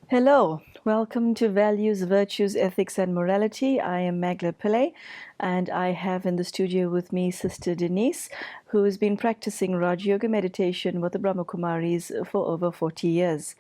Hello, welcome to Values, Virtues, Ethics and Morality. I am Mangela Pillay, and I have in the studio with me Sister Denise, who has been practicing Rajyoga Meditation with the Brahma Kumaris for over 40 years.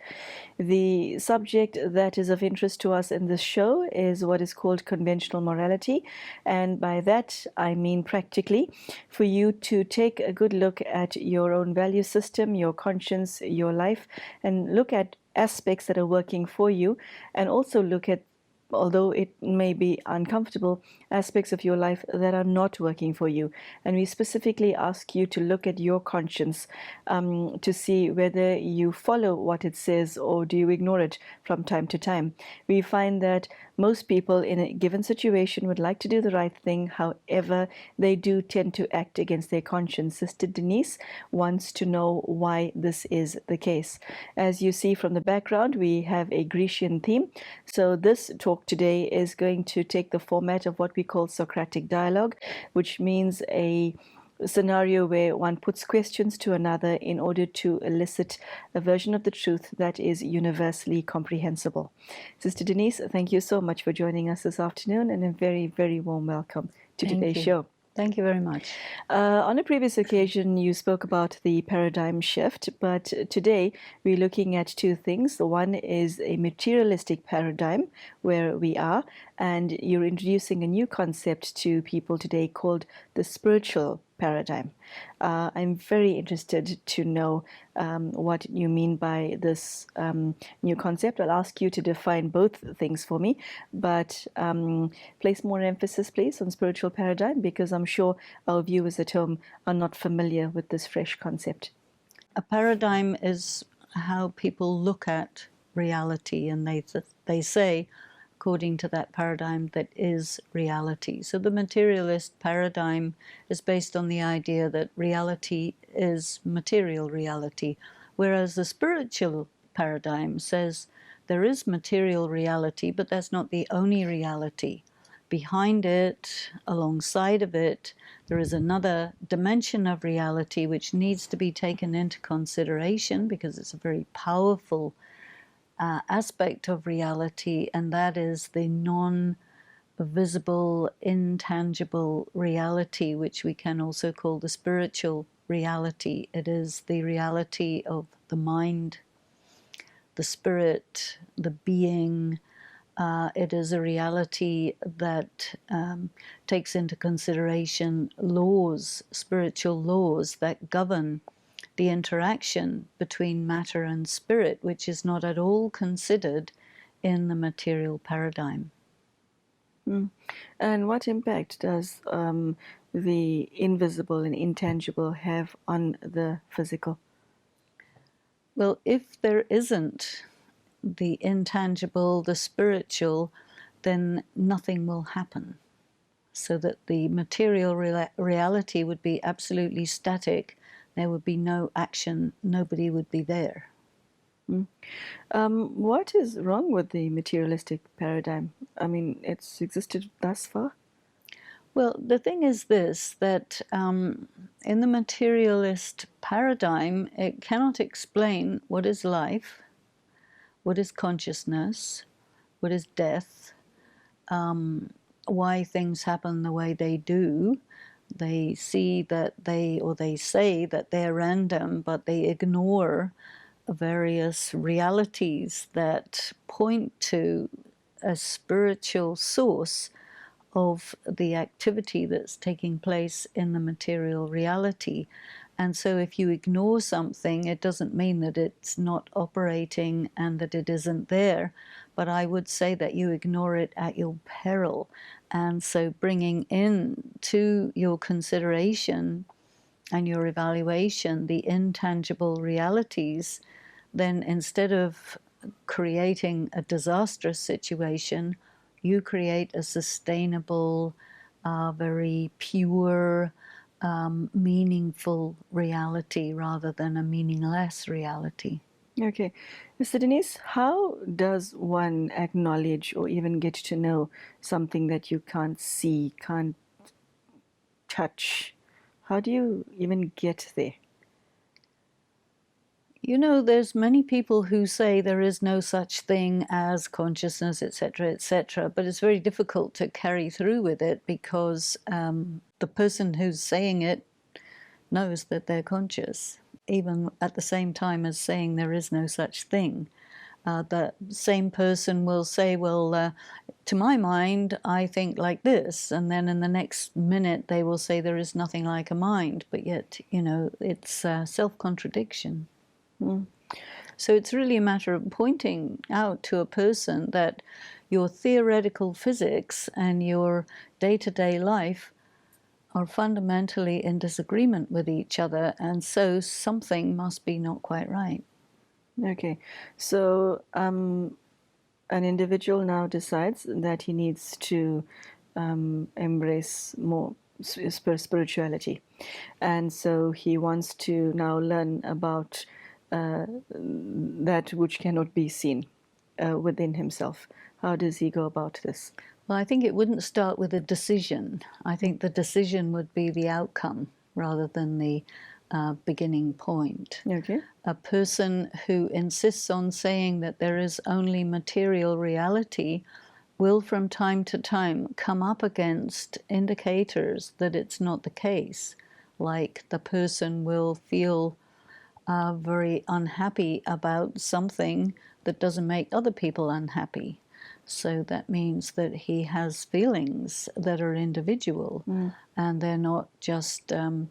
The subject that is of interest to us in this show is what is called conventional morality, and by that I mean practically for you to take a good look at your own value system, your conscience, your life, and look at aspects that are working for you, and also look at, although it may be uncomfortable, aspects of your life that are not working for you. And we specifically ask you to look at your conscience to see whether you follow what it says or do you ignore it from time to time. We find that most people in a given situation would like to do the right thing, however, they do tend to act against their conscience. Sister Denise wants to know why this is the case. As you see from the background, we have a Grecian theme. So this talk today is going to take the format of what we call Socratic dialogue, which means a scenario where one puts questions to another in order to elicit a version of the truth that is universally comprehensible. Sister Denise, thank you so much for joining us this afternoon, and a very, very warm welcome to today's show. Thank you very much. On a previous occasion, you spoke about the paradigm shift, but today we're looking at two things. The one is a materialistic paradigm where we are, and you're introducing a new concept to people today called the spiritual paradigm. I'm very interested to know what you mean by this new concept. I'll ask you to define both things for me, but place more emphasis, please, on spiritual paradigm, because I'm sure our viewers at home are not familiar with this fresh concept. A paradigm is how people look at reality, and they say, according to that paradigm, that is reality. So the materialist paradigm is based on the idea that reality is material reality, whereas the spiritual paradigm says there is material reality, but that's not the only reality. Behind it, alongside of it, there is another dimension of reality which needs to be taken into consideration because it's a very powerful aspect of reality, and that is the non-visible, intangible reality, which we can also call the spiritual reality. It is the reality of the mind, the spirit, the being. It is a reality that takes into consideration laws, spiritual laws that govern the interaction between matter and spirit, which is not at all considered in the material paradigm. And what impact does the invisible and intangible have on the physical? Well, if there isn't the intangible, the spiritual, then nothing will happen. So that the material reality would be absolutely static. There would be no action, nobody would be there. What is wrong with the materialistic paradigm? I mean, it's existed thus far? Well, the thing is this, that in the materialist paradigm, it cannot explain what is life, what is consciousness, what is death, why things happen the way they do. They see that they say that they're random, but they ignore various realities that point to a spiritual source of the activity that's taking place in the material reality. And so if you ignore something, it doesn't mean that it's not operating and that it isn't there. But I would say that you ignore it at your peril. And so bringing in to your consideration and your evaluation, the intangible realities, then instead of creating a disastrous situation, you create a sustainable, very pure, meaningful reality rather than a meaningless reality. Okay. Mr. Denise, how does one acknowledge or even get to know something that you can't see, can't touch? How do you even get there? You know, there's many people who say there is no such thing as consciousness, etc., but it's very difficult to carry through with it because the person who's saying it knows that they're conscious, even at the same time as saying there is no such thing. The same person will say, well, to my mind, I think like this. And then in the next minute, they will say there is nothing like a mind. But yet, you know, it's self-contradiction. So it's really a matter of pointing out to a person that your theoretical physics and your day-to-day life are fundamentally in disagreement with each other, and so something must be not quite right. Okay. So an individual now decides that he needs to embrace more spirituality. And so he wants to now learn about that which cannot be seen within himself. How does he go about this? Well, I think it wouldn't start with a decision. I think the decision would be the outcome rather than the beginning point. Okay. A person who insists on saying that there is only material reality will from time to time come up against indicators that it's not the case. Like the person will feel very unhappy about something that doesn't make other people unhappy. So that means that he has feelings that are individual and they're not just a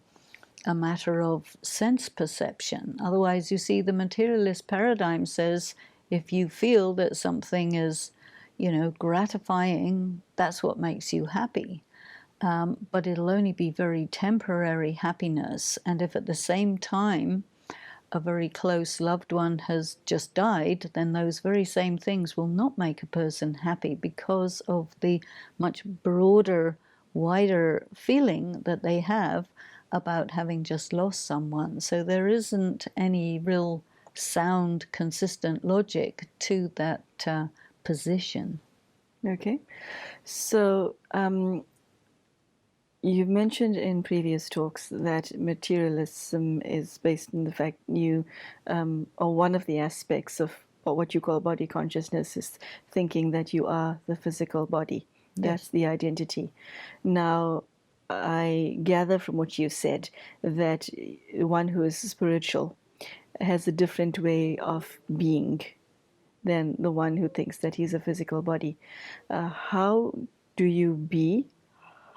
matter of sense perception. Otherwise, you see, the materialist paradigm says if you feel that something is, you know, gratifying, that's what makes you happy. But it'll only be very temporary happiness. And if at the same time a very close loved one has just died, then those very same things will not make a person happy because of the much broader, wider feeling that they have about having just lost someone. So there isn't any real sound, consistent logic to that position. Okay. So you've mentioned in previous talks that materialism is based on the fact you, or one of the aspects of what you call body consciousness is thinking that you are the physical body. That's the identity. Now, I gather from what you said that one who is spiritual has a different way of being than the one who thinks that he's a physical body. How do you be?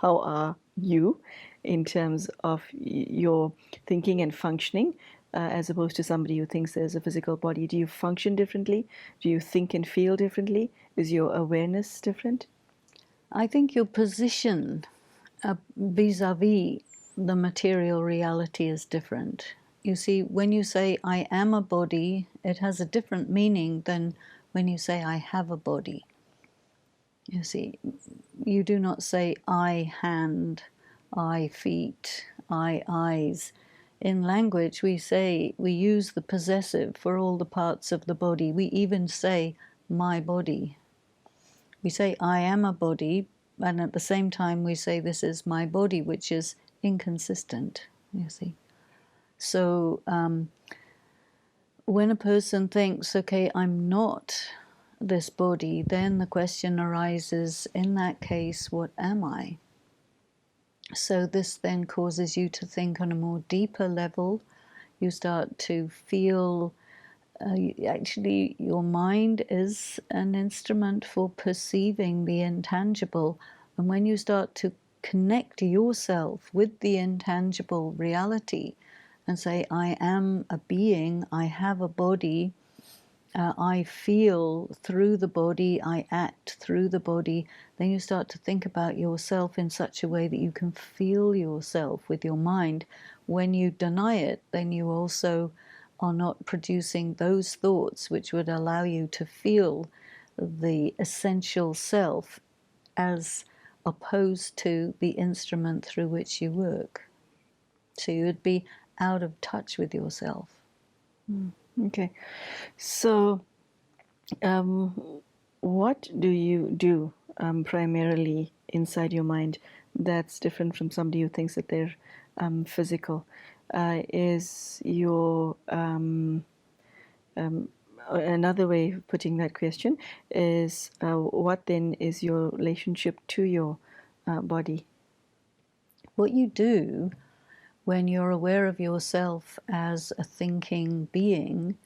How are you in terms of your thinking and functioning as opposed to somebody who thinks there's a physical body? Do you function differently? Do you think and feel differently? Is your awareness different? I think your position vis-a-vis the material reality is different. You see, when you say I am a body, it has a different meaning than when you say I have a body. You see, you do not say I hand, I feet, I eyes. In language, we use the possessive for all the parts of the body. We even say my body. We say I am a body, and at the same time we say this is my body, which is inconsistent, you see. So when a person thinks, okay, I'm not this body, then the question arises, in that case, what am I? So this then causes you to think on a more deeper level. You start to feel actually your mind is an instrument for perceiving the intangible. And when you start to connect yourself with the intangible reality and say, I am a being, I have a body, I feel through the body, I act through the body, then you start to think about yourself in such a way that you can feel yourself with your mind when you deny it, then you also are not producing those thoughts which would allow you to feel the essential self as opposed to the instrument through which you work. So you would be out of touch with yourself. Okay. So, what do you do primarily inside your mind that's different from somebody who thinks that they're physical? Is your another way of putting that question is what then is your relationship to your body? What you do when you're aware of yourself as a thinking being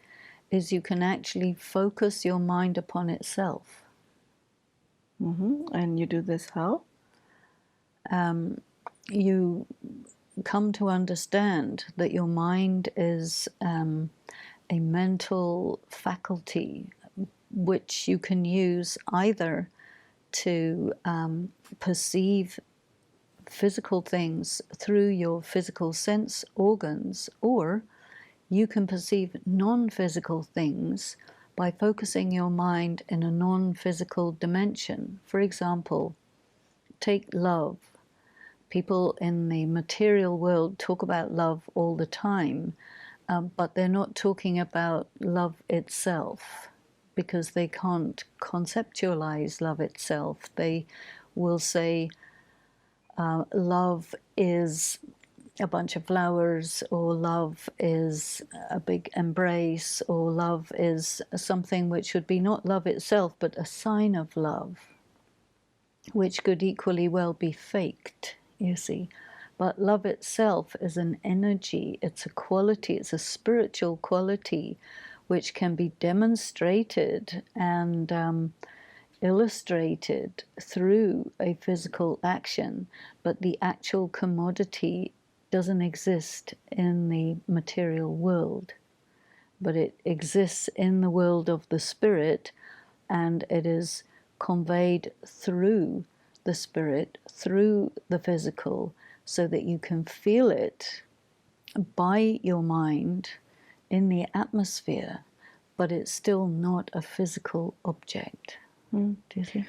is you can actually focus your mind upon itself. And you do this how? You come to understand that your mind is a mental faculty which you can use either to perceive physical things through your physical sense organs, or you can perceive non-physical things by focusing your mind in a non-physical dimension. For example, take love. People in the material world talk about love all the time, but they're not talking about love itself because they can't conceptualize love itself. They will say love is a bunch of flowers, or love is a big embrace, or love is something which would be not love itself, but a sign of love, which could equally well be faked, you see. But love itself is an energy, it's a quality, it's a spiritual quality which can be demonstrated and illustrated through a physical action, but the actual commodity doesn't exist in the material world, but it exists in the world of the spirit, and it is conveyed through the spirit, through the physical, so that you can feel it by your mind in the atmosphere, but it's still not a physical object. Do you see?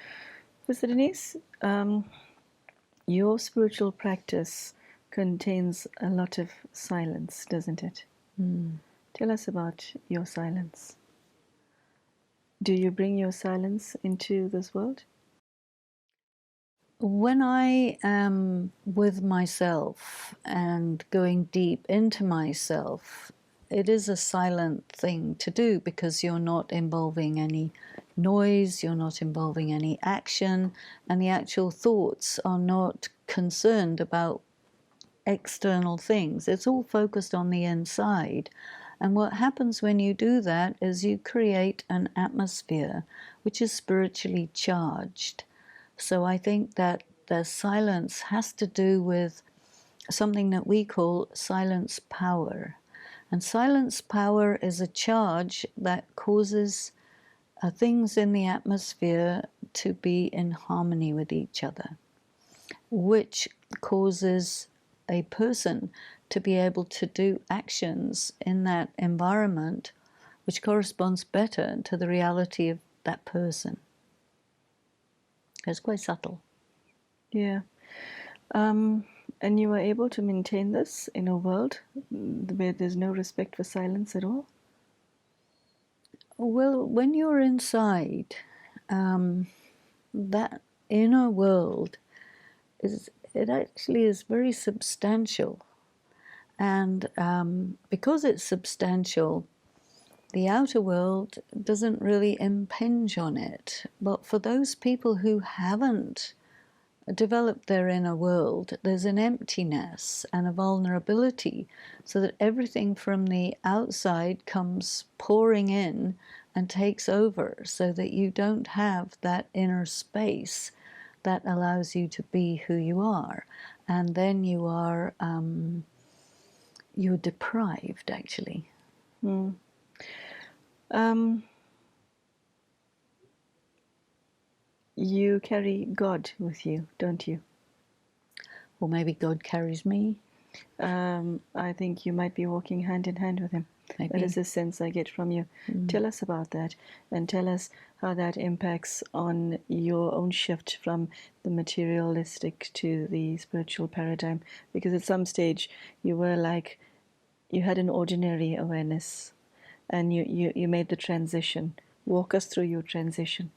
Sister Denise, your spiritual practice contains a lot of silence, doesn't it? Tell us about your silence. Do you bring your silence into this world? When I am with myself and going deep into myself, it is a silent thing to do because you're not involving any noise, you're not involving any action, and the actual thoughts are not concerned about external things. It's all focused on the inside. And what happens when you do that is you create an atmosphere which is spiritually charged. So I think that the silence has to do with something that we call silence power. And silence power is a charge that causes things in the atmosphere to be in harmony with each other, which causes a person to be able to do actions in that environment which corresponds better to the reality of that person. It's quite subtle. Yeah. And you were able to maintain this in a world where there's no respect for silence at all? Well, when you're inside, that inner world it actually is very substantial. And because it's substantial, the outer world doesn't really impinge on it. But for those people who haven't developed their inner world, there's an emptiness and a vulnerability, so that everything from the outside comes pouring in and takes over, so that you don't have that inner space that allows you to be who you are. And then you are you're deprived, actually. You carry God with you, don't you? Or maybe God carries me. I think you might be walking hand in hand with him. Maybe. That is the sense I get from you. Tell us about that, and tell us how that impacts on your own shift from the materialistic to the spiritual paradigm. Because at some stage you were like, you had an ordinary awareness, and you made the transition. Walk us through your transition.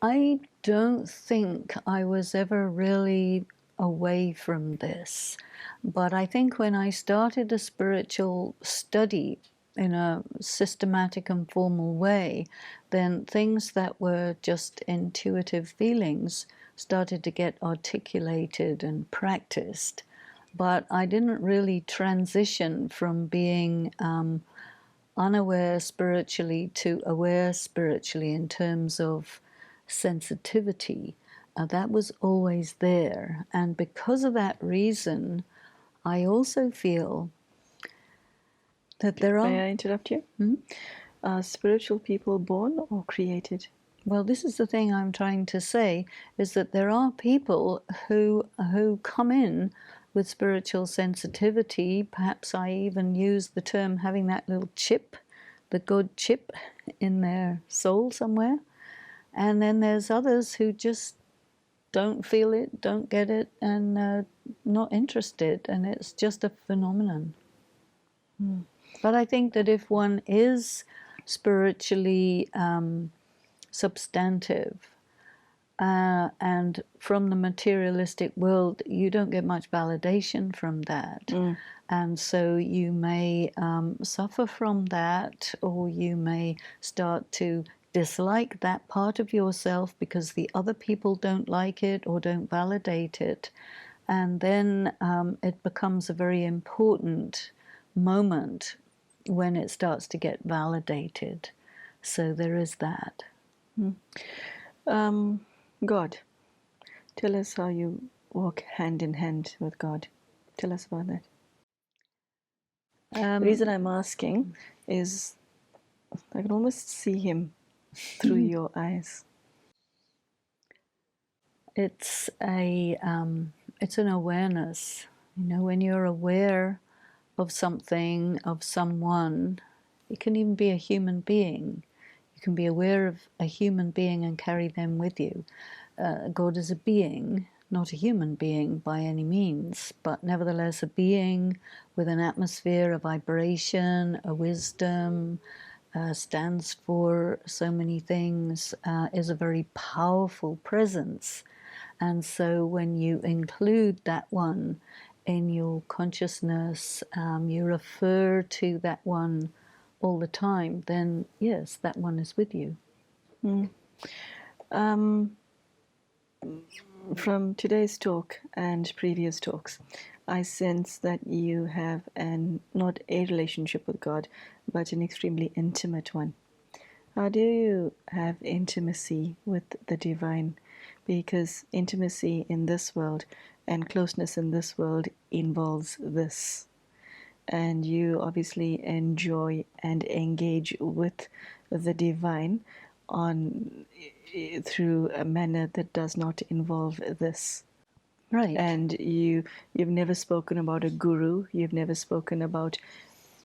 I don't think I was ever really away from this, but I think when I started a spiritual study in a systematic and formal way, then things that were just intuitive feelings started to get articulated and practiced. But I didn't really transition from being unaware spiritually to aware spiritually in terms of sensitivity. That was always there. And because of that reason, I also feel that there are... May I interrupt you? Are spiritual people born or created? Well, this is the thing I'm trying to say, is that there are people who come in with spiritual sensitivity. Perhaps I even use the term having that little chip, the God chip, in their soul somewhere. And then there's others who just don't feel it, don't get it, and not interested. And it's just a phenomenon. But I think that if one is spiritually substantive, and from the materialistic world, you don't get much validation from that. And so you may suffer from that, or you may start to dislike that part of yourself because the other people don't like it or don't validate it. And then it becomes a very important moment when it starts to get validated. So there is that. God. Tell us how you walk hand in hand with God. Tell us about that. The reason I'm asking is I can almost see him through your eyes. It's it's an awareness. You know, when you're aware of something, of someone, it can even be a human being. You can be aware of a human being and carry them with you. God is a being, not a human being by any means, but nevertheless a being with an atmosphere, a vibration, a wisdom, stands for so many things, is a very powerful presence. And so when you include that one in your consciousness, you refer to that one all the time, then yes, that one is with you. From today's talk and previous talks, I sense that you have not a relationship with God, but an extremely intimate one. How do you have intimacy with the divine? Because intimacy in this world and closeness in this world involves this. And you obviously enjoy and engage with the divine through a manner that does not involve this. Right. And you've never spoken about a guru. You've never spoken about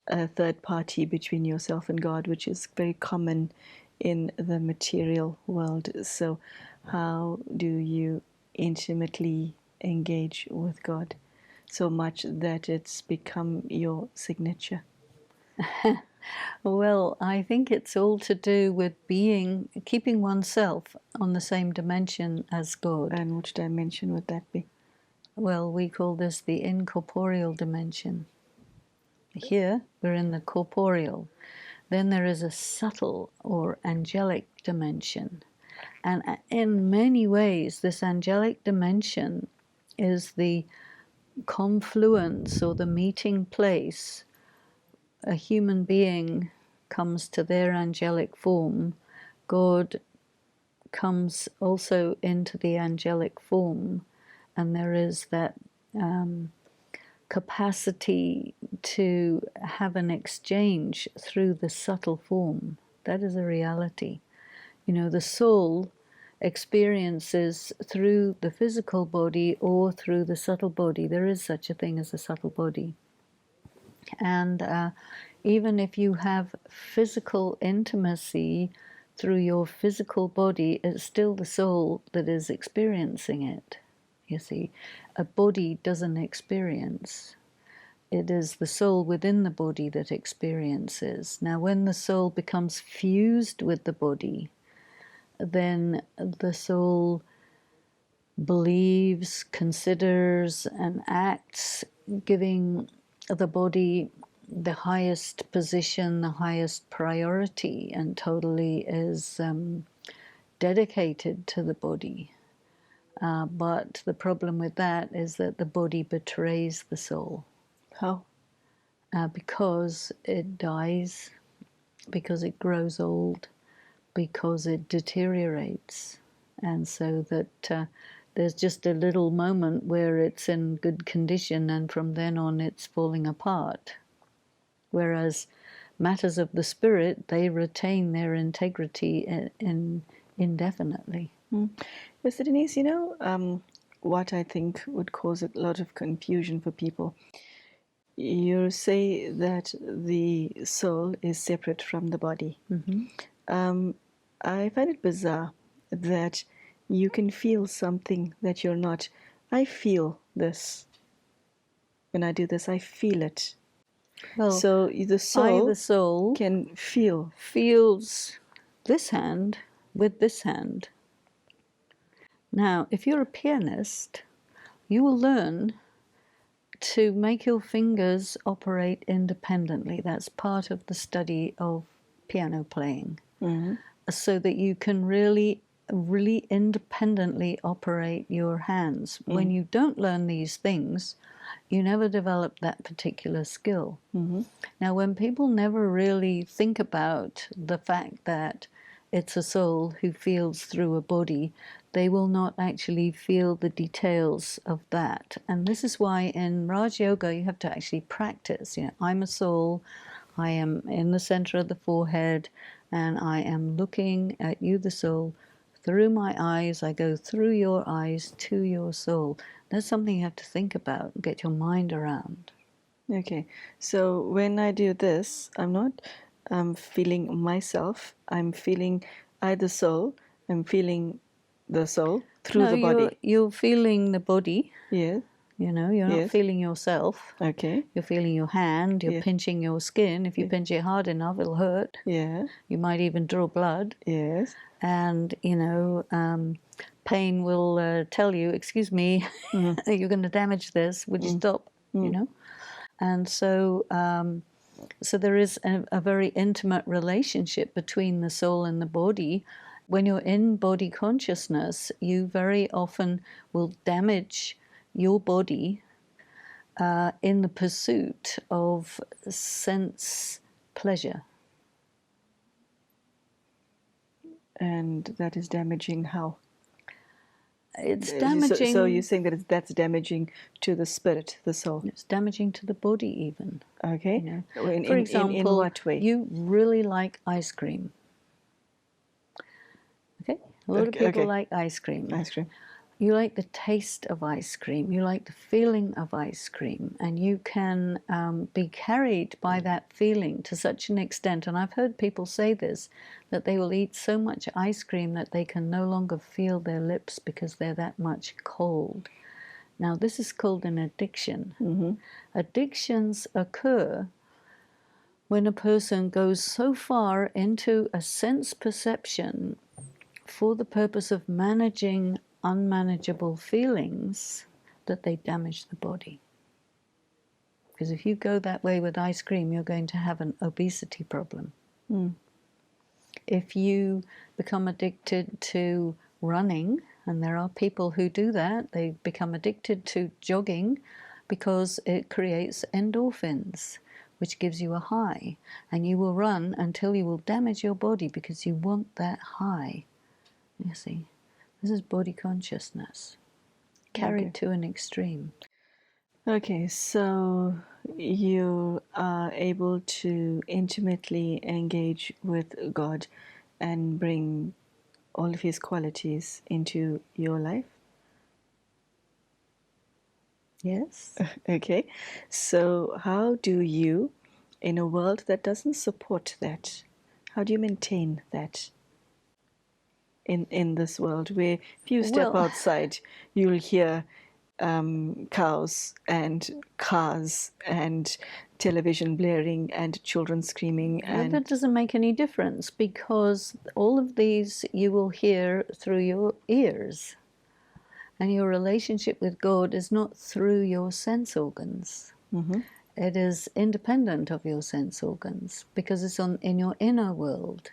a third party between yourself and God, which is very common in the material world. So how do you intimately engage with God so much that it's become your signature? Well, I think it's all to do with keeping oneself on the same dimension as God. And which dimension would that be? Well, we call this the incorporeal dimension. Here, we're in the corporeal. Then there is a subtle or angelic dimension. And in many ways, this angelic dimension is the confluence or the meeting place. A human being comes to their angelic form. God comes also into the angelic form. And there is that capacity to have an exchange through the subtle form. That is a reality. You know, the soul experiences through the physical body or through the subtle body. There is such a thing as a subtle body. And even if you have physical intimacy through your physical body, it's still the soul that is experiencing it. You see, a body doesn't experience. It is the soul within the body that experiences. Now, when the soul becomes fused with the body, then the soul believes, considers, and acts, giving the body the highest position, the highest priority, and totally is dedicated to the body. But the problem with that is that the body betrays the soul. How? Because it dies, because it grows old, because it deteriorates. And so that there's just a little moment where it's in good condition, and from then on it's falling apart. Whereas matters of the spirit, they retain their integrity indefinitely. Mr. Denise, what I think would cause a lot of confusion for people. You say that the soul is separate from the body. I find it bizarre that you can feel something that you're not. I feel this. When I do this, I feel it. Well, so the soul can feels this hand with this hand. Now, if you're a pianist, you will learn to make your fingers operate independently. That's part of the study of piano playing. So that you can really independently operate your hands. When you don't learn these things, you never develop that particular skill. Now, when people never really think about the fact that it's a soul who feels through a body, they will not actually feel the details of that. And this is why in Raj Yoga you have to actually practice. I'm a soul, I am in the center of the forehead, and I am looking at you, the soul, through my eyes. I go through your eyes to your soul. That's something you have to think about, get your mind around. Okay, so when I do this, I'm not feeling myself. I'm feeling the soul. I'm feeling the soul through the body. You're feeling the body. Yeah. You're not feeling yourself. Okay. You're feeling your hand. You're pinching your skin. If you pinch it hard enough, it'll hurt. Yeah. You might even draw blood. Yes. And, pain will tell you, excuse me, you're going to damage this. Would you stop? And so so there is a very intimate relationship between the soul and the body. When you're in body consciousness, you very often will damage your body in the pursuit of sense pleasure. And that is damaging how? It's damaging. So you're saying that that's damaging to the spirit, the soul? It's damaging to the body even. Okay. For example, in what way? You really like ice cream. Okay? A lot of people like ice cream. Ice cream. You like the taste of ice cream. You like the feeling of ice cream. And you can be carried by that feeling to such an extent. And I've heard people say this, that they will eat so much ice cream that they can no longer feel their lips because they're that much cold. Now, this is called an addiction. Addictions occur when a person goes so far into a sense perception for the purpose of managing unmanageable feelings that they damage the body. Because if you go that way with ice cream, you're going to have an obesity problem. If you become addicted to running, and there are people who do that, they become addicted to jogging because it creates endorphins, which gives you a high. And you will run until you will damage your body because you want that high. You see, this is body consciousness carried to an extreme. Okay, so you are able to intimately engage with God and bring all of His qualities into your life? Yes. Okay. So, how do you, in a world that doesn't support that, how do you maintain that in this world where if you step Well, outside, you'll hear cows and cars and television blaring and children screaming that and doesn't make any difference because all of these you will hear through your ears. And your relationship with God is not through your sense organs. It is independent of your sense organs because it's in your inner world.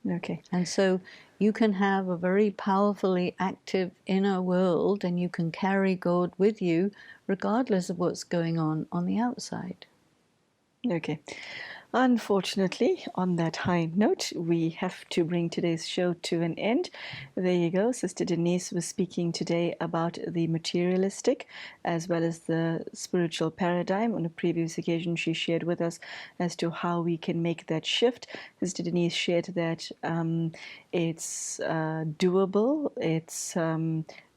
okay. And so you can have a very powerfully active inner world and you can carry God with you regardless of what's going on the outside. Okay. Unfortunately, on that high note, we have to bring today's show to an end. There you go. Sister Denise was speaking today about the materialistic as well as the spiritual paradigm. On a previous occasion, she shared with us as to how we can make that shift. Sister Denise shared that it's doable, it's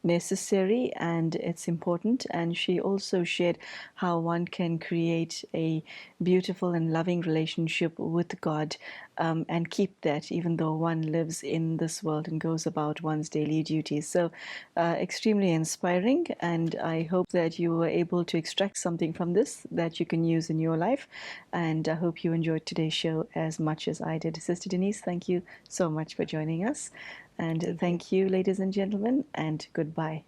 necessary, and it's important. And she also shared how one can create a beautiful and loving relationship with God and keep that even though one lives in this world and goes about one's daily duties. So extremely inspiring, and I hope that you were able to extract something from this that you can use in your life, and I hope you enjoyed today's show as much as I did. Sister Denise, thank you so much for joining us, and thank you, ladies and gentlemen, and goodbye.